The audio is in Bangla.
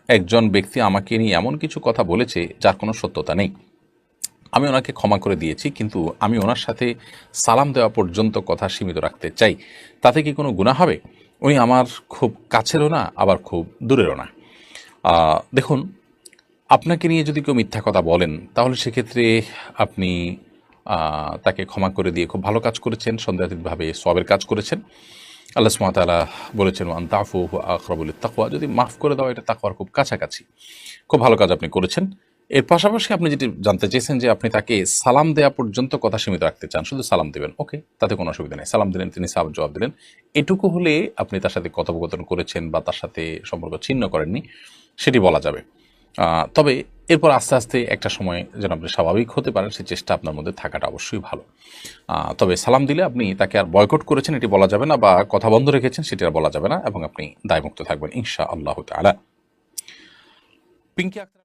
একজন ব্যক্তি আমাকে নিয়ে এমন কিছু কথা বলেছে যার কোনো সত্যতা নেই। আমি ওনাকে ক্ষমা করে দিয়েছি, কিন্তু আমি ওনার সাথে সালাম দেওয়া পর্যন্ত কথা সীমিত রাখতে চাই। তাতে কি কোনো গুনাহ হবে? উনি আমার খুব কাছেরও না, আবার খুব দূরেরও না। দেখুন, আপনাকে নিয়ে যদি কেউ মিথ্যা কথা বলেন, তাহলে সেক্ষেত্রে আপনি তাকে ক্ষমা করে দিয়ে খুব ভালো কাজ করেছেন, সন্দেহাতীতভাবে সওয়াবের কাজ করেছেন। আল্লাহ সুবহানাহু ওয়া তাআলা বলেছেন, ওয়ান তা'ফু হুয়া আকরাবু লিত-তাকওয়া, যদি মাফ করে দেওয়া এটা তাকওয়ার খুব কাছাকাছি। খুব ভালো কাজ আপনি করেছেন। এর পাশাপাশি আপনি যেটি জানতে চেয়েছেন যে আপনি তাকে সালাম দেওয়া পর্যন্ত কথা সীমিত রাখতে চান, শুধু সালাম দিবেন। ওকে, তাতে কোনো অসুবিধা নেই। সালাম দিলেন, তিনি সালাম জবাব দিলেন। এটুকু হলে আপনি তার সাথে কথোপকথন করেছেন বা তার সাথে সম্পর্ক ছিন্ন করেননি, সেটি বলা যাবে। তবে এরপর আস্তে আস্তে একটা সময় যেন আপনি স্বাভাবিক হতে পারেন, সেই চেষ্টা আপনার মধ্যে থাকাটা অবশ্যই ভালো। তবে সালাম দিলে আপনি তাকে আর বয়কট করেছেন এটি বলা যাবে না, বা কথা বন্ধ রেখেছেন সেটি আর বলা যাবে না, এবং আপনি দায়মুক্ত থাকবেন ইনশাআল্লাহু তাআলা। পিঙ্কি আক্তার